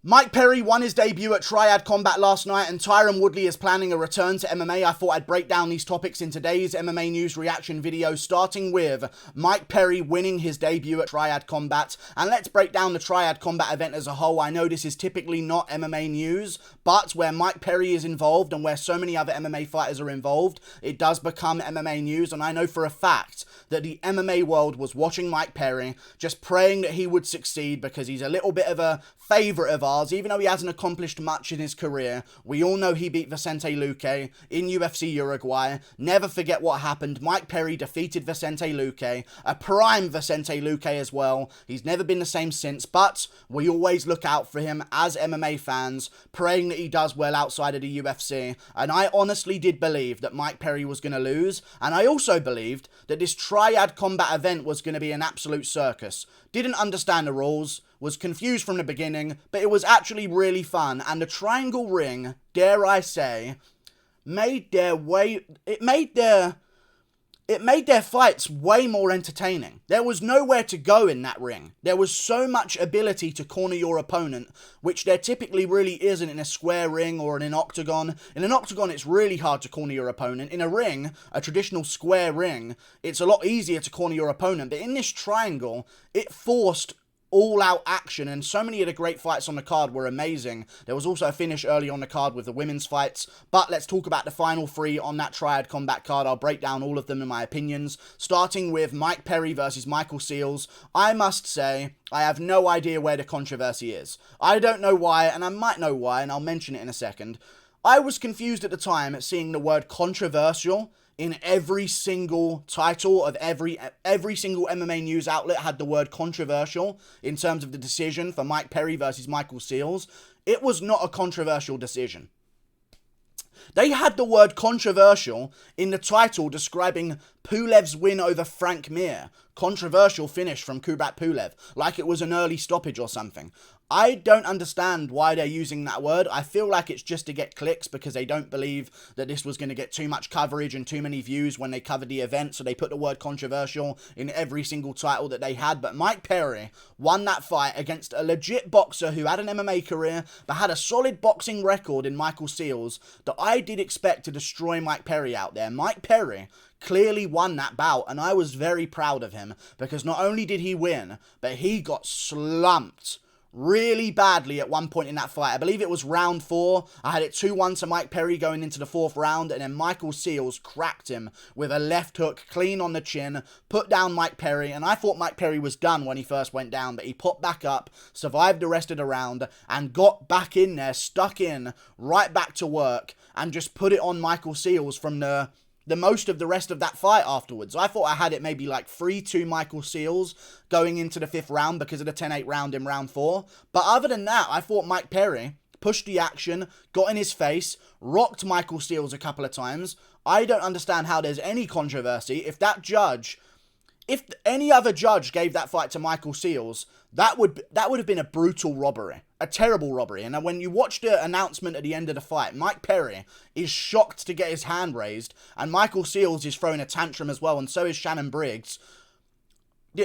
Mike Perry won his debut at Triad Combat last night, and Tyron Woodley is planning a return to MMA. I thought I'd break down these topics in today's MMA news reaction video, starting with Mike Perry winning his debut at Triad Combat. And let's break down the Triad Combat event as a whole. I know this is typically not MMA news, but where Mike Perry is involved and where so many other MMA fighters are involved, it does become MMA news. And I know for a fact that the MMA world was watching Mike Perry, just praying that he would succeed, because he's a little bit of a favourite of ours. Even though he hasn't accomplished much in his career, we all know he beat Vicente Luque in UFC Uruguay. Never forget what happened. Mike Perry defeated Vicente Luque, a prime Vicente Luque as well. He's never been the same since, but we always look out for him as MMA fans, praying that he does well outside of the UFC. And I honestly did believe that Mike Perry was going to lose, and I also believed that this Triad Combat event was going to be an absolute circus. Didn't understand the rules, was confused from the beginning, but it was actually really fun, and the triangle ring, dare I say, made their fights way more entertaining. There was nowhere to go in that ring. There was so much ability to corner your opponent, which there typically really isn't in a square ring or in an octagon. In an octagon, it's really hard to corner your opponent. In a ring, a traditional square ring, it's a lot easier to corner your opponent. But in this triangle, it forced all-out action, and so many of the great fights on the card were amazing. There was also a finish early on the card with the women's fights, but let's talk about the final three on that Triad Combat card. I'll break down all of them in my opinions, starting with Mike Perry versus Michael Seals. I must say, I have no idea where the controversy is. I don't know why, and I might know why, and I'll mention it in a second. I was confused at the time at seeing the word controversial in every single title of every single MMA news outlet had the word controversial in terms of the decision for Mike Perry versus Michael Seals. It was not a controversial decision. They had the word controversial in the title describing Pulev's win over Frank Mir. Controversial finish from Kubrat Pulev, like it was an early stoppage or something. I don't understand why they're using that word. I feel like it's just to get clicks, because they don't believe that this was going to get too much coverage and too many views when they covered the event, so they put the word controversial in every single title that they had. But Mike Perry won that fight against a legit boxer who had an MMA career, but had a solid boxing record in Michael Seals that I did expect to destroy Mike Perry out there. Mike Perry clearly won that bout, and I was very proud of him, because not only did he win, but he got slumped really badly at one point in that fight. I believe it was round 4. I had it 2-1 to Mike Perry going into the 4th round, and then Michael Seals cracked him with a left hook clean on the chin, put down Mike Perry, and I thought Mike Perry was done when he first went down, but he popped back up, survived the rest of the round, and got back in there, stuck in, right back to work, and just put it on Michael Seals from the most of the rest of that fight afterwards. I thought I had it maybe like 3-2 Michael Seals going into the 5th round because of the 10-8 round in round 4. But other than that, I thought Mike Perry pushed the action, got in his face, rocked Michael Seals a couple of times. I don't understand how there's any controversy. If any other judge gave that fight to Michael Seals, that would have been a brutal robbery. A terrible robbery. And when you watch the announcement at the end of the fight, Mike Perry is shocked to get his hand raised, and Michael Seals is throwing a tantrum as well, and so is Shannon Briggs.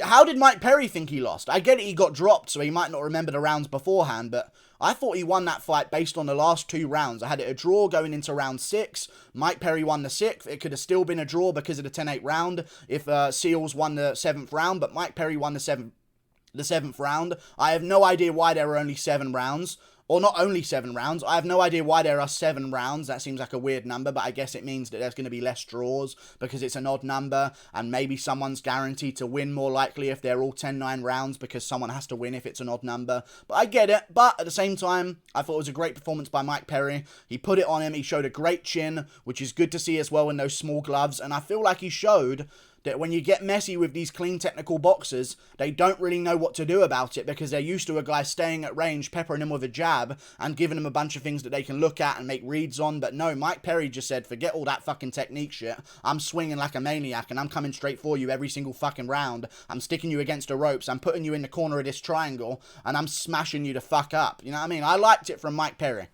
How did Mike Perry think he lost? I get it, he got dropped, so he might not remember the rounds beforehand, but I thought he won that fight based on the last 2 rounds. I had it a draw going into round 6. Mike Perry won the 6th. It could have still been a draw because of the 10-8 round if Seals won the 7th round, but Mike Perry won the 7th round. I have no idea why there were only 7 rounds. Or not only 7 rounds. I have no idea why there are 7 rounds. That seems like a weird number, but I guess it means that there's going to be less draws because it's an odd number, and maybe someone's guaranteed to win more likely if they're all 10-9 rounds, because someone has to win if it's an odd number. But I get it. But at the same time, I thought it was a great performance by Mike Perry. He put it on him. He showed a great chin, which is good to see as well in those small gloves, and I feel like he showed that when you get messy with these clean technical boxers, they don't really know what to do about it, because they're used to a guy staying at range, peppering him with a jab, and giving him a bunch of things that they can look at and make reads on. But no, Mike Perry just said, forget all that fucking technique shit. I'm swinging like a maniac, and I'm coming straight for you every single fucking round. I'm sticking you against the ropes. I'm putting you in the corner of this triangle, and I'm smashing you to fuck up. You know what I mean? I liked it from Mike Perry.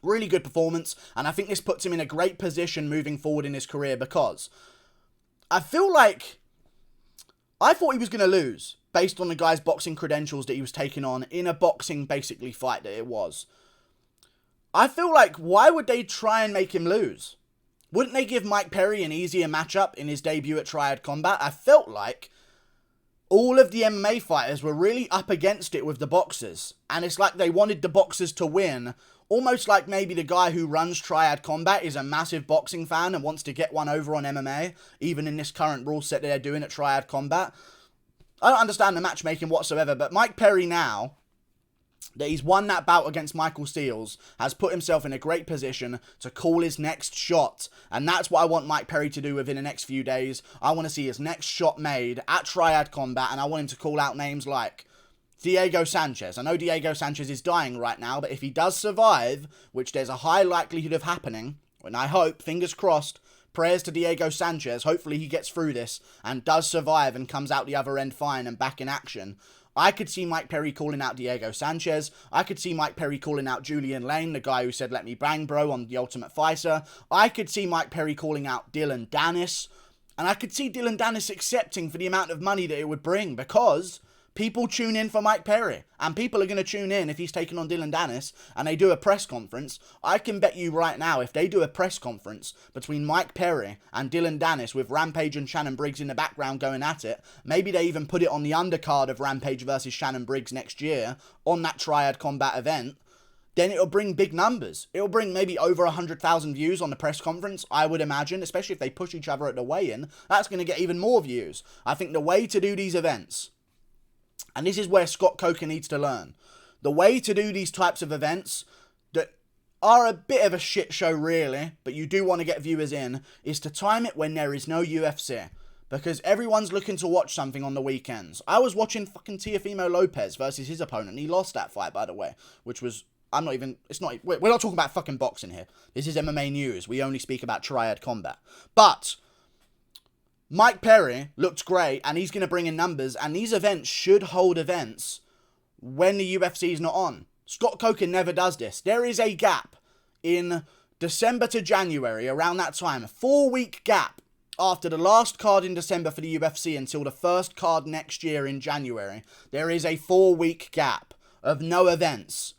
Really good performance, and I think this puts him in a great position moving forward in his career, because I feel like I thought he was going to lose. based on the guy's boxing credentials that he was taking on in a boxing, basically, fight that it was. I feel like, why would they try and make him lose? Wouldn't they give Mike Perry an easier matchup in his debut at Triad Combat? I felt like all of the MMA fighters were really up against it with the boxers. And it's like they wanted the boxers to win. Almost like maybe the guy who runs Triad Combat is a massive boxing fan and wants to get one over on MMA, even in this current rule set that they're doing at Triad Combat. I don't understand the matchmaking whatsoever, but Mike Perry now, that he's won that bout against Michael Seals, has put himself in a great position to call his next shot. And that's what I want Mike Perry to do within the next few days. I want to see his next shot made at Triad Combat, and I want him to call out names like Diego Sanchez. I know Diego Sanchez is dying right now, but if he does survive, which there's a high likelihood of happening, and I hope, fingers crossed, prayers to Diego Sanchez, hopefully he gets through this and does survive and comes out the other end fine and back in action. I could see Mike Perry calling out Diego Sanchez. I could see Mike Perry calling out Julian Lane, the guy who said, "Let me bang, bro," on The Ultimate Fighter. I could see Mike Perry calling out Dylan Dennis. And I could see Dylan Dennis accepting for the amount of money that it would bring, because people tune in for Mike Perry, and people are going to tune in if he's taking on Dylan Dennis and they do a press conference. I can bet you right now, if they do a press conference between Mike Perry and Dylan Dennis with Rampage and Shannon Briggs in the background going at it, maybe they even put it on the undercard of Rampage versus Shannon Briggs next year on that Triad Combat event, then it'll bring big numbers. It'll bring maybe over 100,000 views on the press conference, I would imagine, especially if they push each other at the weigh-in. That's going to get even more views. I think the way to do these events, and this is where Scott Coker needs to learn, the way to do these types of events that are a bit of a shit show really, but you do want to get viewers in, is to time it when there is no UFC. Because everyone's looking to watch something on the weekends. I was watching fucking Teofimo Lopez versus his opponent. He lost that fight, by the way, which was, we're not talking about fucking boxing here. This is MMA news. We only speak about Triad Combat. But Mike Perry looked great, and he's going to bring in numbers, and these events should hold events when the UFC is not on. Scott Coker never does this. There is a gap in December to January, around that time, a 4-week gap after the last card in December for the UFC until the first card next year in January. There is a 4-week gap of no events.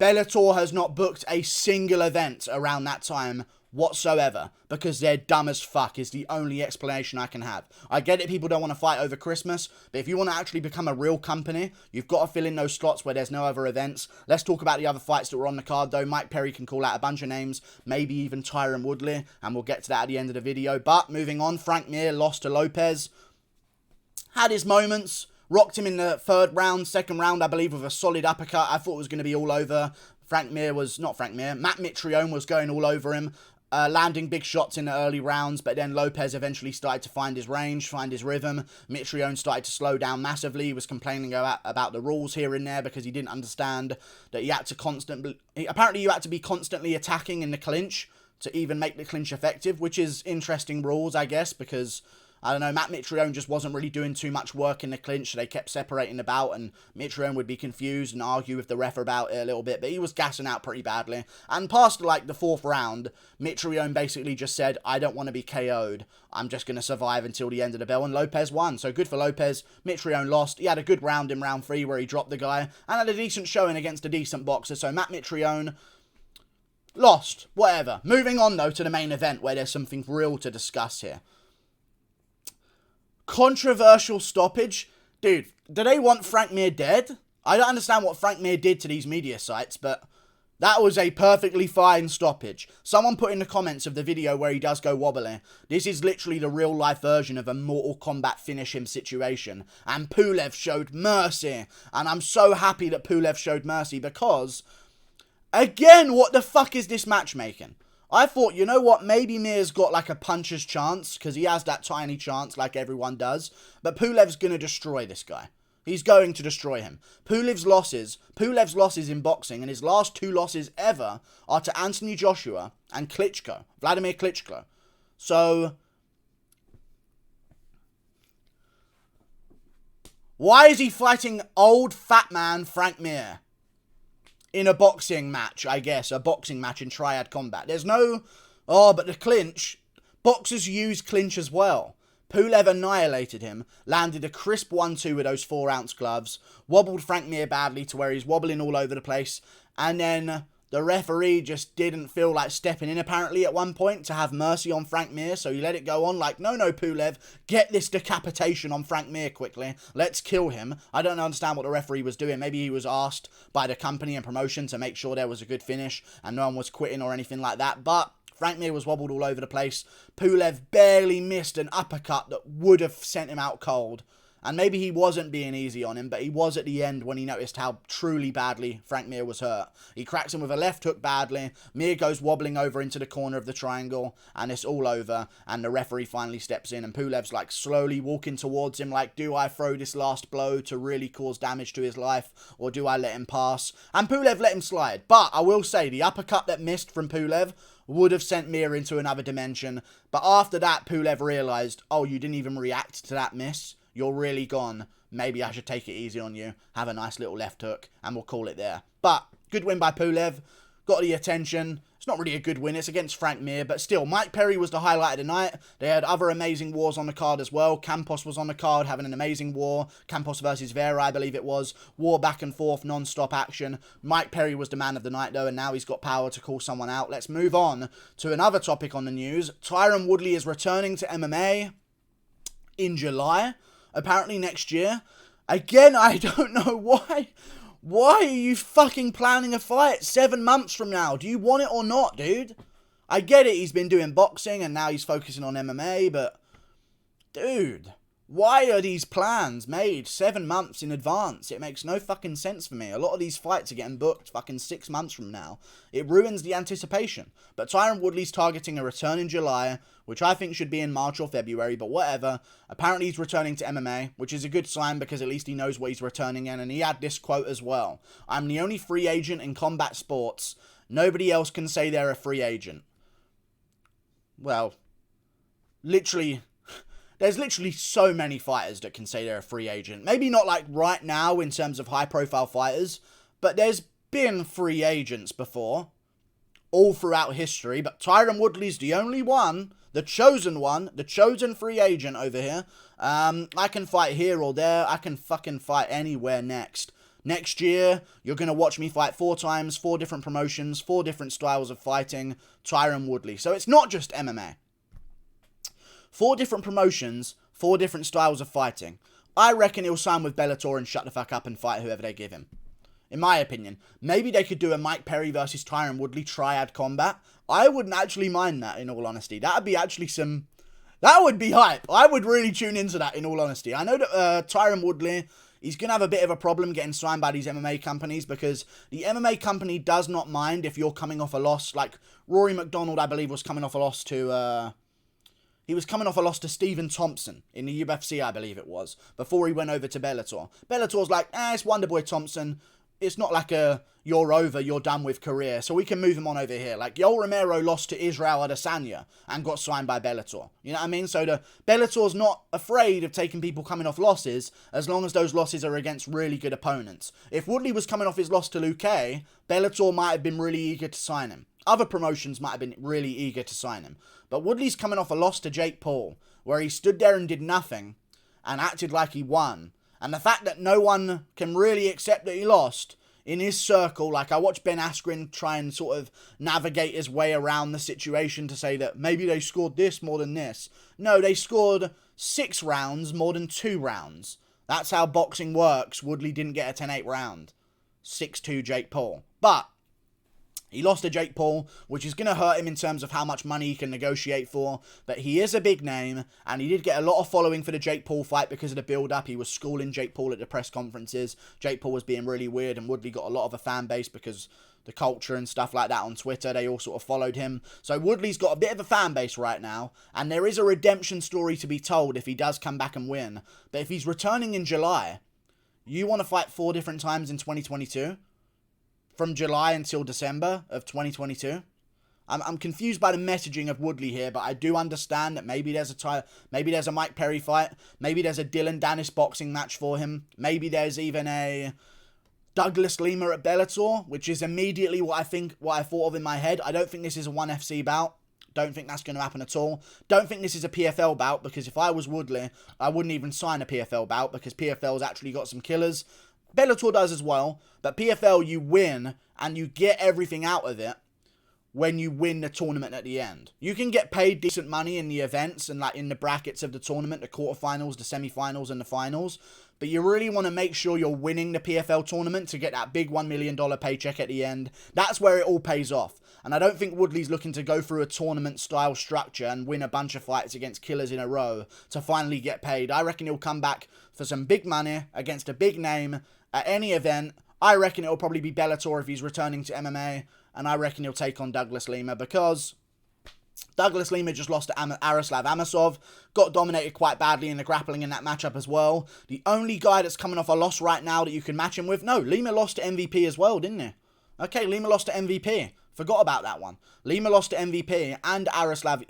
Bellator has not booked a single event around that time whatsoever, because they're dumb as fuck, is the only explanation I can have. I get it, people don't want to fight over Christmas, but if you want to actually become a real company, you've got to fill in those slots where there's no other events. Let's talk about the other fights that were on the card, though. Mike Perry can call out a bunch of names, maybe even Tyron Woodley, and we'll get to that at the end of the video. But moving on, Frank Mir lost to Lopez. Had his moments, rocked him in the second round, I believe, with a solid uppercut. I thought it was going to be all over. Matt Mitrione was going all over him, landing big shots in the early rounds, but then Lopez eventually started to find his range, find his rhythm. Mitrione started to slow down massively. He was complaining about the rules here and there because he didn't understand that you had to be constantly attacking in the clinch to even make the clinch effective, which is interesting rules, I guess, because I don't know, Matt Mitrione just wasn't really doing too much work in the clinch, so they kept separating the bout, and Mitrione would be confused and argue with the ref about it a little bit, but he was gassing out pretty badly. And past, like, the 4th round, Mitrione basically just said, "I don't want to be KO'd. I'm just going to survive until the end of the bell," and Lopez won. So good for Lopez. Mitrione lost. He had a good round in round 3 where he dropped the guy, and had a decent showing against a decent boxer, so Matt Mitrione lost. Whatever. Moving on, though, to the main event, where there's something real to discuss here. Controversial stoppage. Dude, do they want Frank Mir dead? I don't understand what Frank Mir did to these media sites, but that was a perfectly fine stoppage. Someone put in the comments of the video where he does go wobbly, this is literally the real life version of a Mortal Kombat finish him situation. And Pulev showed mercy. And I'm so happy that Pulev showed mercy, because, again, what the fuck is this matchmaking? I thought, you know what, maybe Mir's got like a puncher's chance, because he has that tiny chance like everyone does, but Pulev's going to destroy this guy. He's going to destroy him. Pulev's losses in boxing, and his last 2 losses ever, are to Anthony Joshua and Vladimir Klitschko. So, why is he fighting old fat man Frank Mir in a boxing match, I guess, a boxing match in Triad Combat? There's no, but the clinch, boxers use clinch as well. Pulev annihilated him, landed a crisp 1-2 with those 4-ounce gloves, wobbled Frank Mir badly to where he's wobbling all over the place, and then the referee just didn't feel like stepping in apparently at one point to have mercy on Frank Mir, so he let it go on like, no, Pulev, get this decapitation on Frank Mir quickly, let's kill him. I don't understand what the referee was doing. Maybe he was asked by the company and promotion to make sure there was a good finish and no one was quitting or anything like that, but Frank Mir was wobbled all over the place. Pulev barely missed an uppercut that would have sent him out cold. And maybe he wasn't being easy on him, but he was at the end when he noticed how truly badly Frank Mir was hurt. He cracks him with a left hook badly. Mir goes wobbling over into the corner of the triangle, and it's all over. And the referee finally steps in, and Pulev's like slowly walking towards him, like, do I throw this last blow to really cause damage to his life, or do I let him pass? And Pulev let him slide. But I will say, the uppercut that missed from Pulev would have sent Mir into another dimension. But after that, Pulev realised, oh, you didn't even react to that miss. You're really gone. Maybe I should take it easy on you. Have a nice little left hook, and we'll call it there. But good win by Pulev. Got the attention. It's not really a good win. It's against Frank Mir, but still, Mike Perry was the highlight of the night. They had other amazing wars on the card as well. Campos was on the card, having an amazing war. Campos versus Vera, I believe it was. War back and forth, non-stop action. Mike Perry was the man of the night, though, and now he's got power to call someone out. Let's move on to another topic on the news. Tyron Woodley is returning to MMA in July. Apparently next year. Again, I don't know why. Why are you fucking planning a fight 7 months from now? Do you want it or not, dude? I get it, he's been doing boxing and now he's focusing on MMA, but dude, why are these plans made 7 months in advance? It makes no fucking sense for me. A lot of these fights are getting booked fucking 6 months from now. It ruins the anticipation. But Tyron Woodley's targeting a return in July, which I think should be in March or February, but whatever. Apparently he's returning to MMA, which is a good sign because at least he knows what he's returning in, and he had this quote as well. I'm the only free agent in combat sports. Nobody else can say they're a free agent. Well, literally, there's literally so many fighters that can say they're a free agent. Maybe not like right now in terms of high-profile fighters, but there's been free agents before, all throughout history, but Tyron Woodley's the only one, the chosen free agent over here. I can fight here or there. I can fucking fight anywhere next. Next year, you're going to watch me fight 4 times, 4 different promotions, 4 different styles of fighting, Tyron Woodley. So it's not just MMA. 4 different promotions, 4 different styles of fighting. I reckon he'll sign with Bellator and shut the fuck up and fight whoever they give him. In my opinion. Maybe they could do a Mike Perry versus Tyron Woodley Triad Combat. I wouldn't actually mind that, in all honesty. That would be actually some... That would be hype. I would really tune into that, in all honesty. I know that Tyron Woodley, he's going to have a bit of a problem getting signed by these MMA companies because the MMA company does not mind if you're coming off a loss. Like, Rory McDonald, I believe, was coming off a loss to... He was coming off a loss to Stephen Thompson in the UFC, I believe it was, before he went over to Bellator. Bellator's like, it's Wonderboy Thompson. It's not like a, you're over, you're done with career, so we can move him on over here. Like, Yoel Romero lost to Israel Adesanya and got signed by Bellator. You know what I mean? So the Bellator's not afraid of taking people coming off losses as long as those losses are against really good opponents. If Woodley was coming off his loss to Luque, Bellator might have been really eager to sign him. Other promotions might have been really eager to sign him. But Woodley's coming off a loss to Jake Paul, where he stood there and did nothing and acted like he won. And the fact that no one can really accept that he lost in his circle, like I watched Ben Askren try and sort of navigate his way around the situation to say that maybe they scored this more than this. No, they scored 6 rounds more than 2 rounds. That's how boxing works. Woodley didn't get a 10-8 round. 6-2 Jake Paul. But he lost to Jake Paul, which is going to hurt him in terms of how much money he can negotiate for. But he is a big name, and he did get a lot of following for the Jake Paul fight because of the build-up. He was schooling Jake Paul at the press conferences. Jake Paul was being really weird, and Woodley got a lot of a fan base because the culture and stuff like that on Twitter. They all sort of followed him. So Woodley's got a bit of a fan base right now, and there is a redemption story to be told if he does come back and win. But if he's returning in July, you want to fight 4 different times in 2022? From July until December of 2022. I'm confused by the messaging of Woodley here, but I do understand that maybe there's a Mike Perry fight, maybe there's a Dylan Dennis boxing match for him, maybe there's even a Douglas Lima at Bellator, which is immediately what I thought of in my head. I don't think this is a 1FC bout, Don't think that's going to happen at all. Don't think this is a PFL bout, because if I was Woodley, I wouldn't even sign a PFL bout, because PFL's actually got some killers. Bellator does as well, but PFL, you win, and you get everything out of it when you win the tournament at the end. You can get paid decent money in the events and like in the brackets of the tournament, the quarterfinals, the semifinals, and the finals. But you really want to make sure you're winning the PFL tournament to get that big $1 million paycheck at the end. That's where it all pays off. And I don't think Woodley's looking to go through a tournament-style structure and win a bunch of fights against killers in a row to finally get paid. I reckon he'll come back for some big money against a big name at any event. I reckon it'll probably be Bellator if he's returning to MMA. And I reckon he'll take on Douglas Lima, because Douglas Lima just lost to Aleksandar Amosov, got dominated quite badly in the grappling in that matchup as well. The only guy that's coming off a loss right now that you can match him with, no, Lima lost to MVP as well, didn't he? Okay, Lima lost to MVP. Forgot about that one. Lima lost to MVP and Yaroslav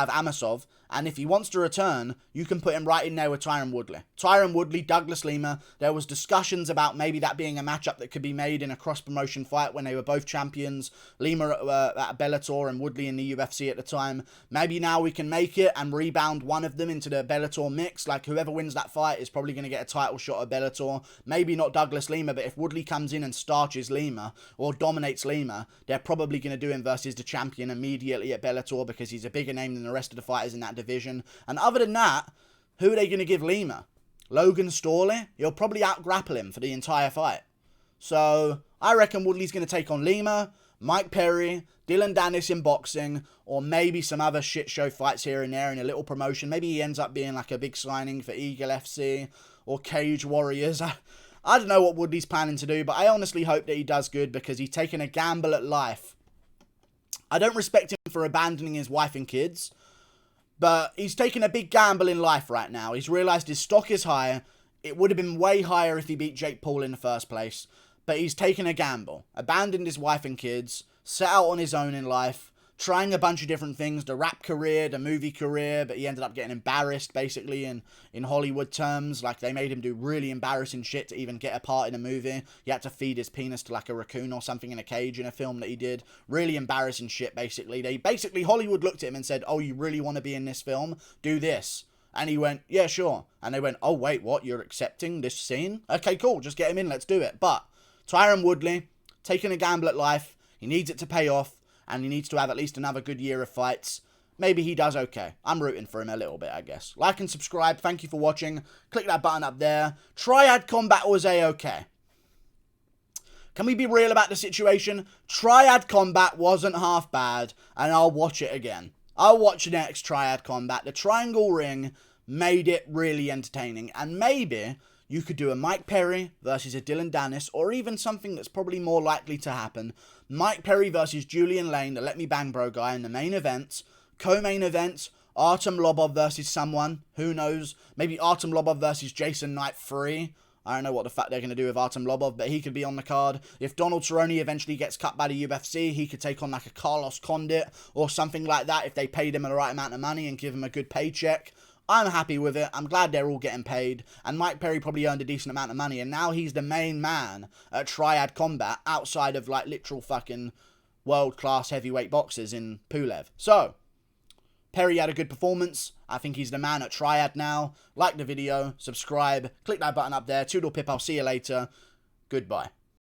Amosov, and if he wants to return, you can put him right in there with Tyron Woodley. Tyron Woodley, Douglas Lima. There was discussions about maybe that being a matchup that could be made in a cross-promotion fight when they were both champions. Lima at Bellator and Woodley in the UFC at the time. Maybe now we can make it and rebound one of them into the Bellator mix. Like, whoever wins that fight is probably going to get a title shot at Bellator. Maybe not Douglas Lima, but if Woodley comes in and starches Lima or dominates Lima, they're probably going to do him versus the champion immediately at Bellator, because he's a bigger name than the rest of the fighters in that division. And other than that, who are they going to give Lima? Logan Storley? He'll probably out-grapple him for the entire fight. So, I reckon Woodley's going to take on Lima, Mike Perry, Dylan Dennis in boxing, or maybe some other shit show fights here and there in a little promotion. Maybe he ends up being like a big signing for Eagle FC or Cage Warriors. I don't know what Woodley's planning to do, but I honestly hope that he does good, because he's taken a gamble at life. I don't respect him for abandoning his wife and kids, but he's taken a big gamble in life right now. He's realised his stock is high. It would have been way higher if he beat Jake Paul in the first place. But he's taken a gamble. Abandoned his wife and kids. Set out on his own in life. Trying a bunch of different things. The rap career, the movie career. But he ended up getting embarrassed, basically, in Hollywood terms. Like, they made him do really embarrassing shit to even get a part in a movie. He had to feed his penis to, like, a raccoon or something in a cage in a film that he did. Really embarrassing shit, basically. Hollywood looked at him and said, oh, you really want to be in this film? Do this. And he went, yeah, sure. And they went, oh, wait, what? You're accepting this scene? Okay, cool. Just get him in. Let's do it. But Tyron Woodley, taking a gamble at life. He needs it to pay off. And he needs to have at least another good year of fights. Maybe he does okay. I'm rooting for him a little bit, I guess. Like and subscribe. Thank you for watching. Click that button up there. Triad Combat was A-okay. Can we be real about the situation? Triad Combat wasn't half bad. And I'll watch it again. I'll watch the next Triad Combat. The Triangle Ring made it really entertaining. And maybe you could do a Mike Perry versus a Dylan Dennis, or even something that's probably more likely to happen. Mike Perry versus Julian Lane, the Let Me Bang Bro guy, in the main event. Co-main event, Artem Lobov versus someone. Who knows? Maybe Artem Lobov versus Jason Knight 3. I don't know what the fuck they're going to do with Artem Lobov, but he could be on the card. If Donald Cerrone eventually gets cut by the UFC, he could take on like a Carlos Condit or something like that if they paid him the right amount of money and give him a good paycheck. I'm happy with it. I'm glad they're all getting paid. And Mike Perry probably earned a decent amount of money. And now he's the main man at Triad Combat outside of like literal fucking world-class heavyweight boxers in Pulev. So, Perry had a good performance. I think he's the man at Triad now. Like the video, subscribe, click that button up there. Toodle pip, I'll see you later. Goodbye.